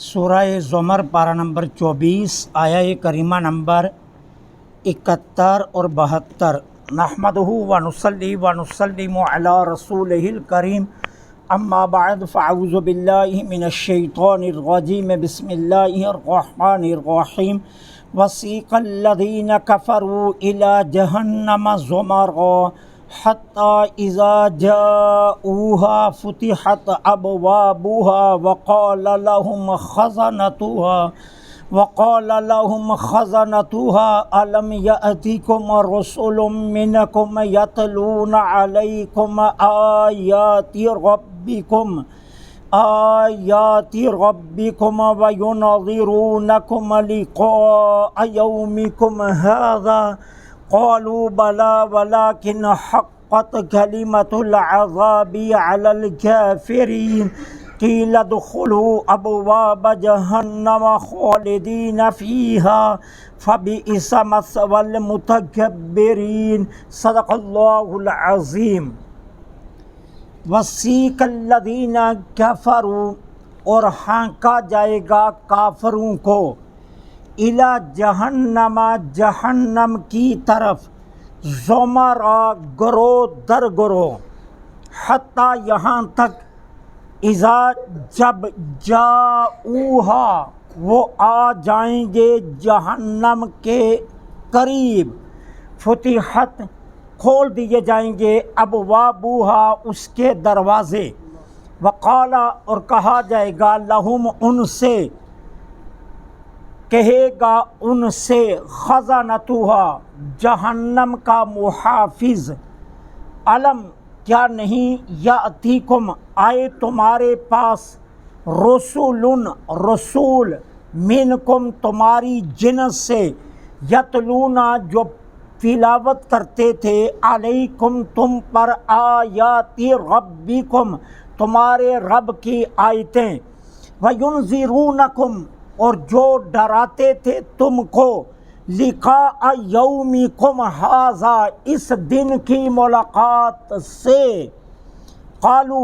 سورہ زمر پارہ نمبر 24 آیہ کریمہ نمبر 71 اور 72۔ نحمدہ ونصلی ونسلم علی رسولہ الکریم، اما بعد فاعوذ باللہ من الشیطان الرجیم، بسم اللہ الرحمن الرحیم۔ وسیق الذین کفروا الی جہنم زمرا حتی اذا جاؤوها فتحت ابوابها وقال لهم خزنتها ألم يأتكم رسل منكم يتلون عليكم آيات ربكم وينذرونكم لقاء يومكم هذا قالوا بلى ولكن حقت كلمة العذاب على الكافرين قيل ادخلوا أبواب جهنم خالدين فيها فبئس مثوى المتكبرين۔ صدق اللہ العظیم۔ وسیق الذین کفروا، اور ہانکا جائے گا کافروں کو، الی جہنم، جہنم کی طرف، زمرا، گروہ در گروہ، حتیٰ یہاں تک، اذا جب جاؤوہا وہ آ جائیں گے جہنم کے قریب، فتحت کھول دیے جائیں گے، ابوابوہا اس کے دروازے، وقال اور کہا جائے گا، لہم ان سے، کہے گا ان سے، خزنتوہا جہنم کا محافظ، علم کیا نہیں، یاتیکم آئے تمہارے پاس، رسول منکم تمہاری جنس سے، یتلونا جو تلاوت کرتے تھے، علیکم تم پر، آیاتی ربکم تمہارے رب کی آیتیں، وینذرونکم اور جو ڈراتے تھے تم کو، لقاء یومکم ھذا اس دن کی ملاقات سے، قالو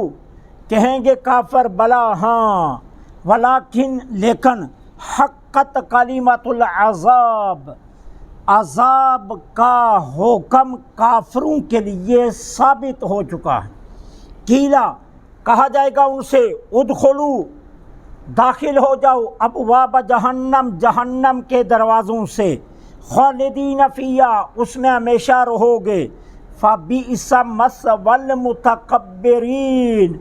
کہیں گے کافر، بلا ہاں، ولیکن لیکن، حقت کلمۃ العذاب عذاب کا حکم کافروں کے لیے ثابت ہو چکا ہے۔ قیلا کہا جائے گا ان سے، ادخلو داخل ہو جاؤ، ابواب جہنم جہنم کے دروازوں سے، خالدین فیہا اس میں ہمیشہ رہو گے، فبئس مثوی المتکبرین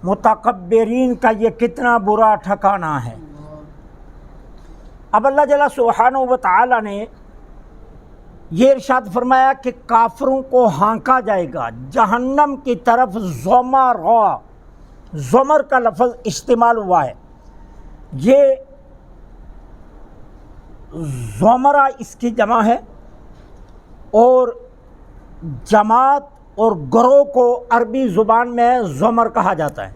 متکبرین کا یہ کتنا برا ٹھکانہ ہے۔ اب اللہ جل سبحانہ و تعالی نے یہ ارشاد فرمایا کہ کافروں کو ہانکا جائے گا جہنم کی طرف، زمرا، زمر کا لفظ استعمال ہوا ہے، یہ زمرہ اس کی جمع ہے، اور جماعت اور گروہ کو عربی زبان میں زمر کہا جاتا ہے،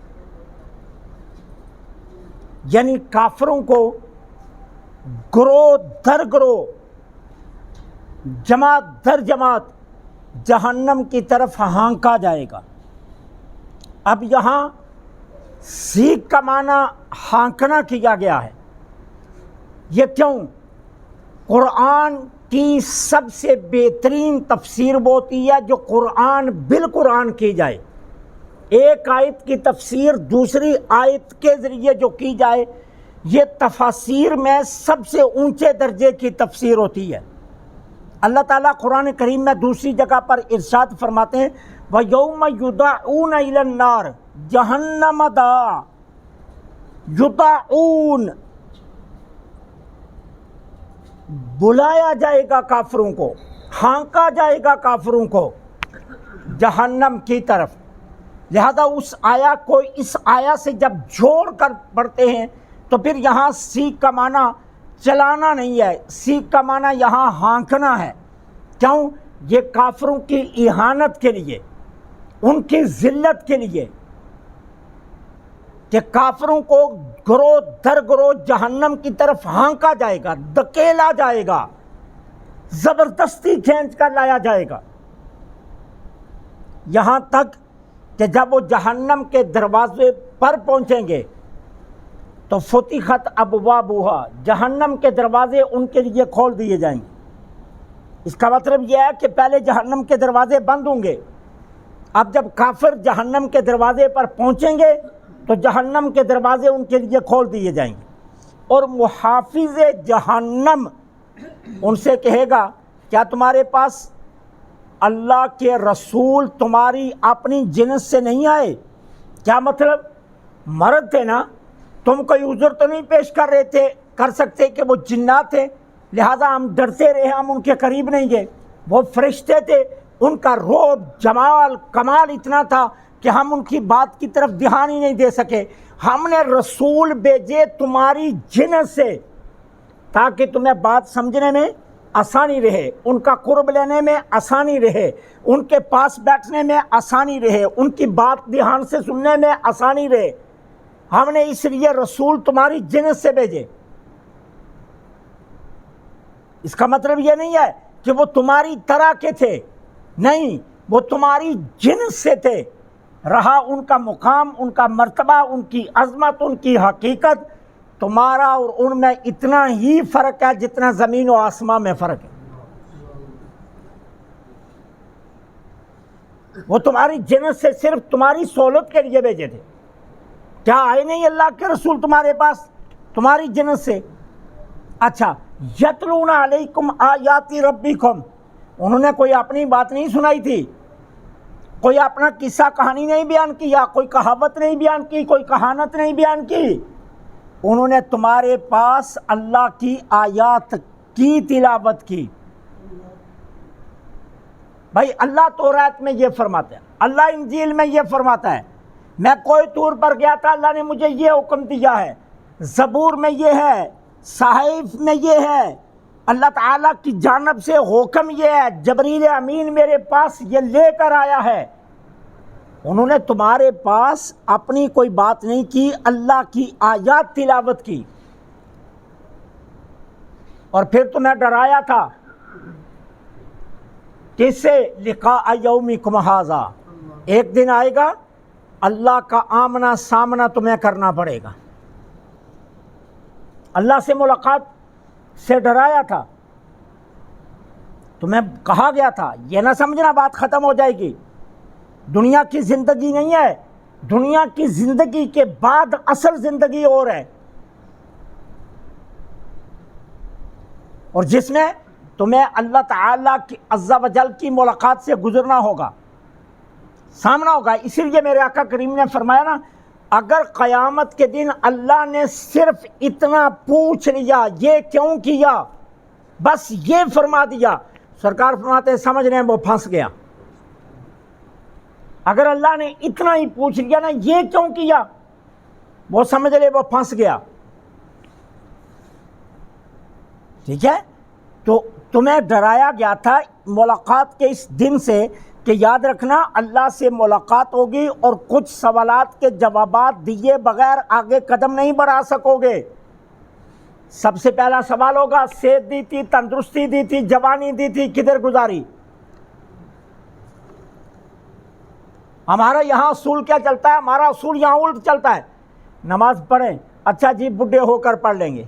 یعنی کافروں کو گروہ در گروہ، جماعت در جماعت جہنم کی طرف ہانکا جائے گا۔ اب یہاں سیق کا معنی ہانکنا کیا گیا ہے، یہ کیوں؟ قرآن کی سب سے بہترین تفسیر وہ ہوتی ہے جو قرآن بالقرآن کی جائے، ایک آیت کی تفسیر دوسری آیت کے ذریعے جو کی جائے، یہ تفاسیر میں سب سے اونچے درجے کی تفسیر ہوتی ہے۔ اللہ تعالیٰ قرآن کریم میں دوسری جگہ پر ارشاد فرماتے ہیں، وَيَوْمَ يُدَعُونَ إِلَى النَّارِ جہنم دعا، یدعون بلایا جائے گا کافروں کو، ہانکا جائے گا کافروں کو جہنم کی طرف۔ لہذا اس آیا کو اس آیا سے جب جوڑ کر پڑھتے ہیں تو پھر یہاں سیق کا معنی چلانا نہیں ہے، سیق کا معنی یہاں ہانکنا ہے۔ کیوں؟ یہ کافروں کی اہانت کے لیے، ان کی ذلت کے لیے، کہ کافروں کو گروہ در گروہ جہنم کی طرف ہانکا جائے گا، دھکیلا جائے گا، زبردستی کھینچ کر لایا جائے گا، یہاں تک کہ جب وہ جہنم کے دروازے پر پہنچیں گے تو فتحت ابوابها، جہنم کے دروازے ان کے لیے کھول دیے جائیں گے۔ اس کا مطلب یہ ہے کہ پہلے جہنم کے دروازے بند ہوں گے، اب جب کافر جہنم کے دروازے پر پہنچیں گے تو جہنم کے دروازے ان کے لیے کھول دیے جائیں گے، اور محافظ جہنم ان سے کہے گا کیا تمہارے پاس اللہ کے رسول تمہاری اپنی جنس سے نہیں آئے؟ کیا مطلب؟ مرد تھے نا، تم کوئی عذر تو نہیں پیش کر سکتے کہ وہ جنات تھے، لہذا ہم ڈرتے رہے، ہم ان کے قریب نہیں گئے۔ وہ فرشتے تھے، ان کا رعب، جمال، کمال اتنا تھا کہ ہم ان کی بات کی طرف دھیان ہی نہیں دے سکے۔ ہم نے رسول بھیجے تمہاری جنس سے تاکہ تمہیں بات سمجھنے میں آسانی رہے، ان کا قرب لینے میں آسانی رہے، ان کے پاس بیٹھنے میں آسانی رہے، ان کی بات دھیان سے سننے میں آسانی رہے۔ ہم نے اس لیے رسول تمہاری جنس سے بھیجے۔ اس کا مطلب یہ نہیں ہے کہ وہ تمہاری طرح کے تھے، نہیں، وہ تمہاری جنس سے تھے۔ رہا ان کا مقام، ان کا مرتبہ، ان کی عظمت، ان کی حقیقت، تمہارا اور ان میں اتنا ہی فرق ہے جتنا زمین و آسمان میں فرق ہے۔ وہ تمہاری جنس سے صرف تمہاری سہولت کے لیے بھیجے تھے۔ کیا آئے نہیں اللہ کے رسول تمہارے پاس تمہاری جنس سے؟ اچھا، یتلون علیکم آیات ربکم، انہوں نے کوئی اپنی بات نہیں سنائی تھی، کوئی اپنا قصہ کہانی نہیں بیان کیا، کوئی کہاوت نہیں بیان کی، کوئی کہانت نہیں بیان کی، انہوں نے تمہارے پاس اللہ کی آیات کی تلاوت کی۔ بھائی اللہ تورات میں یہ فرماتا ہے، اللہ انجیل میں یہ فرماتا ہے، میں کوئی طور پر گیا تھا، اللہ نے مجھے یہ حکم دیا ہے، زبور میں یہ ہے، صحائف میں یہ ہے، اللہ تعالیٰ کی جانب سے حکم یہ ہے، جبریل امین میرے پاس یہ لے کر آیا ہے۔ انہوں نے تمہارے پاس اپنی کوئی بات نہیں کی، اللہ کی آیات تلاوت کی، اور پھر تمہیں ڈرایا تھا کس سے؟ لقاء یومکم ھذا، ایک دن آئے گا اللہ کا آمنا سامنا تمہیں کرنا پڑے گا۔ اللہ سے ملاقات سے ڈرایا تھا، تمہیں کہا گیا تھا یہ نہ سمجھنا بات ختم ہو جائے گی، دنیا کی زندگی نہیں ہے، دنیا کی زندگی کے بعد اصل زندگی اور ہے، اور جس میں تمہیں اللہ تعالیٰ کی عز و جل کی ملاقات سے گزرنا ہوگا، سامنا ہوگا۔ اسی لیے میرے آقا کریم نے فرمایا نا، اگر قیامت کے دن اللہ نے صرف اتنا پوچھ لیا یہ کیوں کیا، بس یہ فرما دیا، سرکار فرماتے ہیں سمجھ رہے ہیں وہ پھنس گیا۔ اگر اللہ نے اتنا ہی پوچھ لیا نا یہ کیوں کیا، وہ سمجھ لے وہ پھنس گیا۔ ٹھیک ہے، تو تمہیں ڈرایا گیا تھا ملاقات کے اس دن سے کہ یاد رکھنا اللہ سے ملاقات ہوگی اور کچھ سوالات کے جوابات دیے بغیر آگے قدم نہیں بڑھا سکو گے۔ سب سے پہلا سوال ہوگا صحت دی تھی، تندرستی دی تھی، جوانی دی تھی، کدھر گزاری؟ ہمارا یہاں اصول کیا چلتا ہے؟ ہمارا اصول یہاں الٹ چلتا ہے، نماز پڑھیں، اچھا جی بڈھے ہو کر پڑھ لیں گے،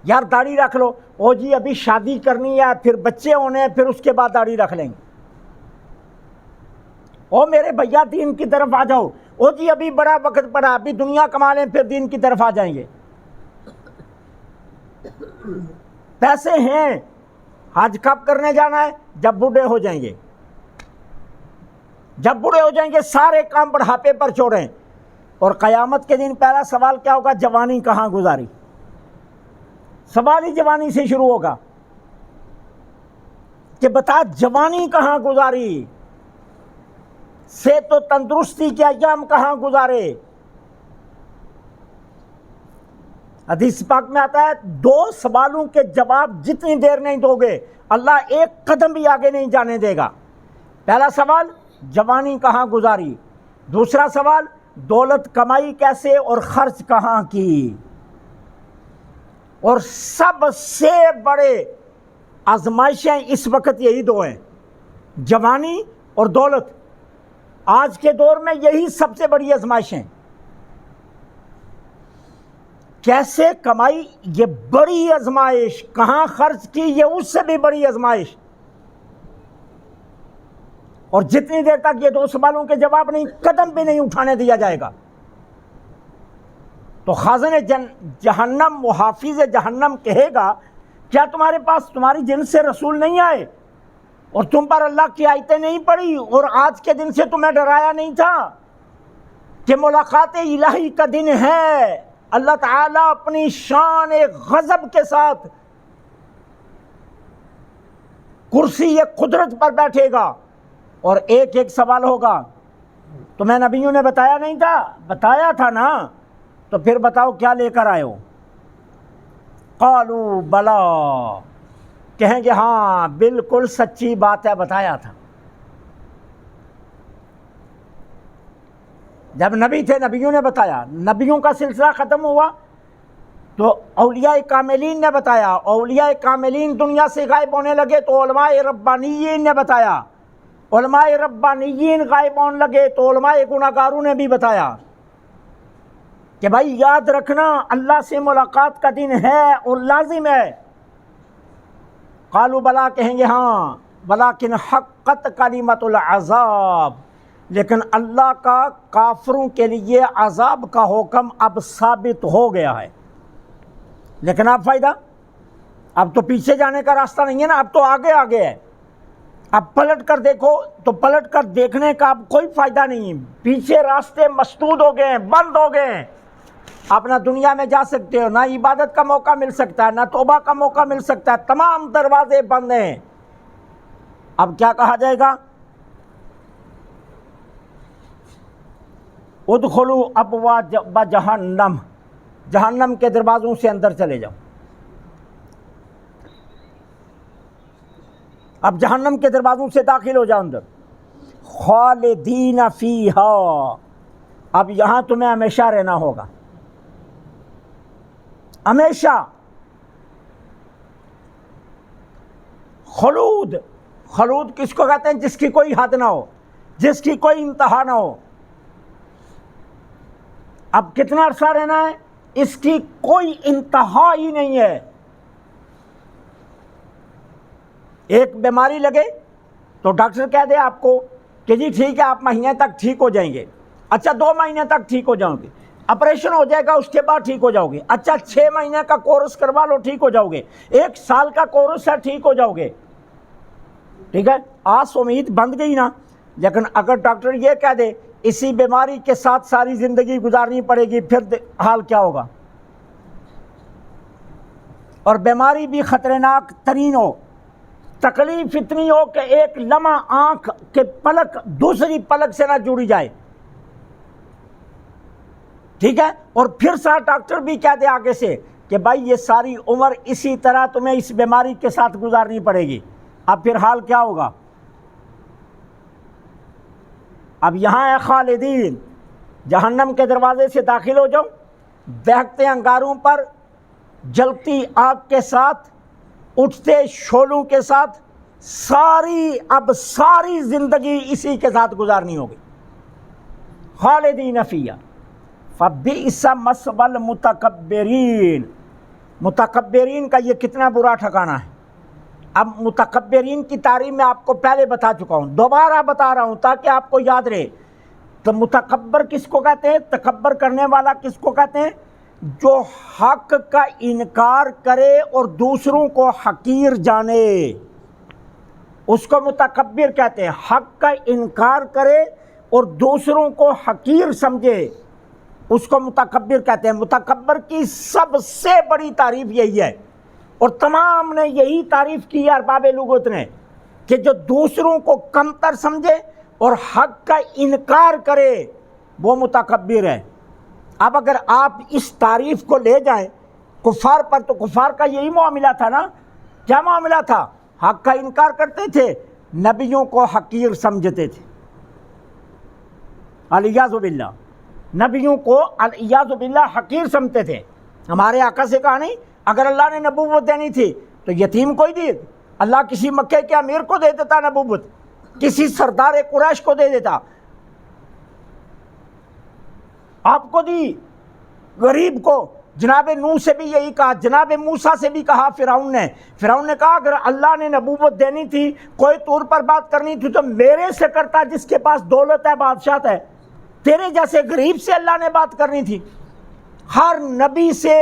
یار داڑھی رکھ لو، او جی ابھی شادی کرنی ہے، پھر بچے ہونے ہیں، پھر اس کے بعد داڑھی رکھ لیں گے، او میرے بھیا دین کی طرف آ جاؤ، او جی ابھی بڑا وقت پڑا، ابھی دنیا کما لیں پھر دین کی طرف آ جائیں گے۔ پیسے ہیں، حج کب کرنے جانا ہے؟ جب بوڑھے ہو جائیں گے، جب بوڑھے ہو جائیں گے سارے کام بڑھاپے پر چھوڑیں، اور قیامت کے دن پہلا سوال کیا ہوگا؟ جوانی کہاں گزاری؟ سوال ہی جوانی سے شروع ہوگا کہ بتا جوانی کہاں گزاری، صحت و تندرستی کے ایام کہاں گزارے؟ حدیث پاک میں آتا ہے دو سوالوں کے جواب جتنی دیر نہیں دو گے اللہ ایک قدم بھی آگے نہیں جانے دے گا۔ پہلا سوال جوانی کہاں گزاری، دوسرا سوال دولت کمائی کیسے اور خرچ کہاں کی، اور سب سے بڑے آزمائشیں اس وقت یہی دو ہیں، جوانی اور دولت۔ آج کے دور میں یہی سب سے بڑی آزمائشیں۔ کیسے کمائی؟ یہ بڑی آزمائش. کہاں خرچ کی؟ یہ اس سے بھی بڑی آزمائش. اور جتنی دیر تک یہ 2 سوالوں کے جواب نہیں، قدم بھی نہیں اٹھانے دیا جائے گا. تو خازن جہنم، محافظ جہنم کہے گا کیا تمہارے پاس تمہاری جنس سے رسول نہیں آئے اور تم پر اللہ کی آیتیں نہیں پڑھی اور آج کے دن سے تمہیں ڈرایا نہیں تھا کہ ملاقات الہی کا دن ہے؟ اللہ تعالیٰ اپنی شان غضب کے ساتھ کرسی قدرت پر بیٹھے گا اور ایک ایک سوال ہوگا. تمہیں نبیوں نے بتایا نہیں تھا؟ بتایا تھا نا. تو پھر بتاؤ کیا لے کر آئے ہو؟ قالوا بلا، کہیں گے ہاں بالکل سچی بات ہے، بتایا تھا. جب نبی تھے نبیوں نے بتایا. نبیوں کا سلسلہ ختم ہوا تو اولیاء کاملین نے بتایا. اولیاء کاملین دنیا سے غائب ہونے لگے تو علماء ربانیین نے بتایا. علماء ربانیین غائب ہونے لگے تو علماء گناہگاروں نے بھی بتایا کہ بھائی یاد رکھنا اللہ سے ملاقات کا دن ہے اور لازم ہے. قالوا بلا، کہیں گے ہاں، ولیکن حقت کلمۃ العذاب، لیکن اللہ کا کافروں کے لیے عذاب کا حکم اب ثابت ہو گیا ہے. لیکن اب فائدہ، اب تو پیچھے جانے کا راستہ نہیں ہے نا، اب تو آگے آگے ہے. اب پلٹ کر دیکھو تو پلٹ کر دیکھنے کا اب کوئی فائدہ نہیں. پیچھے راستے مسدود ہو گئے ہیں، بند ہو گئے ہیں. آپ نہ دنیا میں جا سکتے ہو، نہ عبادت کا موقع مل سکتا ہے، نہ توبہ کا موقع مل سکتا ہے. تمام دروازے بند ہیں. اب کیا کہا جائے گا؟ ادخلوا ابواب جہنم، جہنم کے دروازوں سے اندر چلے جاؤ. اب جہنم کے دروازوں سے داخل ہو جاؤ اندر. خالدین فیہا، اب یہاں تمہیں ہمیشہ رہنا ہوگا، ہمیشہ. خلود، خلود کس کو کہتے ہیں؟ جس کی کوئی حد نہ ہو، جس کی کوئی انتہا نہ ہو. اب کتنا عرصہ رہنا ہے؟ اس کی کوئی انتہا ہی نہیں ہے. ایک بیماری لگے تو ڈاکٹر کہہ دے آپ کو کہ جی ٹھیک ہے آپ مہینے تک ٹھیک ہو جائیں گے. اچھا 2 مہینے تک ٹھیک ہو جاؤ گے. آپریشن ہو جائے گا اس کے بعد ٹھیک ہو جاؤ گے. اچھا 6 مہینے کا کورس کروا لو ٹھیک ہو جاؤ گے. 1 سال کا کورس ہے ٹھیک ہو جاؤ گے. ٹھیک ہے، آس امید بند گئی نا. لیکن اگر ڈاکٹر یہ کہہ دے اسی بیماری کے ساتھ ساری زندگی گزارنی پڑے گی، پھر حال کیا ہوگا؟ اور بیماری بھی خطرناک ترین ہو، تکلیف اتنی ہو کہ ایک لمحہ آنکھ کے پلک دوسری پلک سے نہ جڑی جائے. ٹھیک ہے، اور پھر ساتھ ڈاکٹر بھی کہہ دے آگے سے کہ بھائی یہ ساری عمر اسی طرح تمہیں اس بیماری کے ساتھ گزارنی پڑے گی. اب پھر حال کیا ہوگا؟ اب یہاں ہے خالدین، جہنم کے دروازے سے داخل ہو جاؤ. بہکتے انگاروں پر، جلتی آگ کے ساتھ، اٹھتے شعلوں کے ساتھ، اب ساری زندگی اسی کے ساتھ گزارنی ہوگی. خالدین فیہا فبئس مثوی المتکبرین. متکبرین کا یہ کتنا برا ٹھکانہ ہے. اب متکبرین کی تعریف میں آپ کو پہلے بتا چکا ہوں، دوبارہ بتا رہا ہوں تاکہ آپ کو یاد رہے. تو متکبر کس کو کہتے ہیں؟ تکبر کرنے والا کس کو کہتے ہیں؟ جو حق کا انکار کرے اور دوسروں کو حقیر جانے، اس کو متکبر کہتے ہیں. حق کا انکار کرے اور دوسروں کو حقیر سمجھے، اس کو متکبر کہتے ہیں. متکبر کی سب سے بڑی تعریف یہی ہے، اور تمام نے یہی تعریف کی ہے ارباب لغت نے، کہ جو دوسروں کو کمتر سمجھے اور حق کا انکار کرے وہ متکبر ہے. اب اگر آپ اس تعریف کو لے جائیں کفار پر، تو کفار کا یہی معاملہ تھا نا. کیا معاملہ تھا؟ حق کا انکار کرتے تھے، نبیوں کو حقیر سمجھتے تھے. الیاذ باللہ، نبیوں کو الیاذ باللہ حقیر سمجھتے تھے. ہمارے آقا سے کہا نہیں، اگر اللہ نے نبوت دینی تھی تو یتیم کوئی دی؟ اللہ کسی مکے کے امیر کو دے دیتا نبوت، کسی سردار قریش کو دے دیتا. آپ کو دی، غریب کو. جناب نوح سے بھی یہی کہا، جناب موسیٰ سے بھی کہا فرعون نے کہا اگر اللہ نے نبوت دینی تھی، کوئی طور پر بات کرنی تھی تو میرے سے کرتا جس کے پاس دولت ہے، بادشاہت ہے، تیرے جیسے غریب سے اللہ نے بات کرنی تھی۔ ہر نبی سے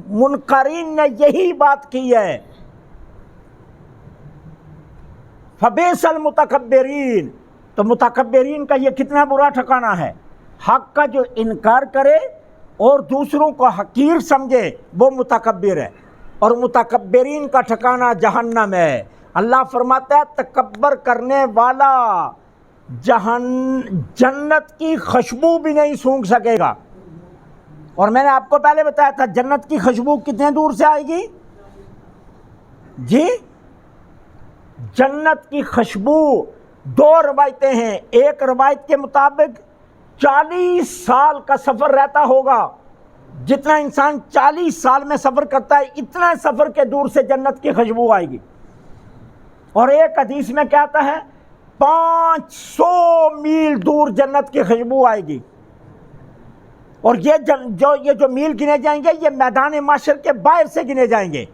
منکرین نے یہی بات کی ہے۔ فبئس المتکبرین، تو متکبرین کا یہ کتنا برا ٹھکانہ ہے۔ حق کا جو انکار کرے اور دوسروں کو حقیر سمجھے وہ متکبر ہے، اور متکبرین کا ٹھکانہ جہنم ہے۔ اللہ فرماتا ہے تکبر کرنے والا جنت کی خوشبو بھی نہیں سونگھ سکے گا۔ اور میں نے آپ کو پہلے بتایا تھا جنت کی خوشبو کتنے دور سے آئے گی؟ جی جنت کی خوشبو دو روایتیں ہیں، ایک روایت کے مطابق 40 سال کا سفر رہتا ہوگا، جتنا انسان 40 سال میں سفر کرتا ہے اتنا سفر کے دور سے جنت کی خوشبو آئے گی۔ اور ایک حدیث میں کہتا ہے 500 میل دور جنت کی خوشبو آئے گی۔ اور یہ جو میل گنے جائیں گے یہ میدان معاشر کے باہر سے گنے جائیں گے،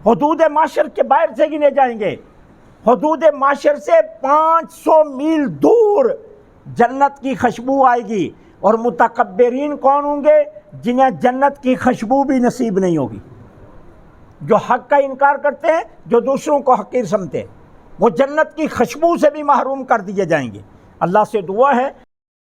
حدود معاشر کے باہر سے گنے جائیں گے۔ حدود معاشر سے 500 میل دور جنت کی خوشبو آئے گی۔ اور متکبرین کون ہوں گے؟ جنہیں جنت کی خوشبو بھی نصیب نہیں ہوگی، جو حق کا انکار کرتے ہیں، جو دوسروں کو حقیر سمجھتے ہیں، وہ جنت کی خوشبو سے بھی محروم کر دیے جائیں گے۔ اللہ سے دعا ہے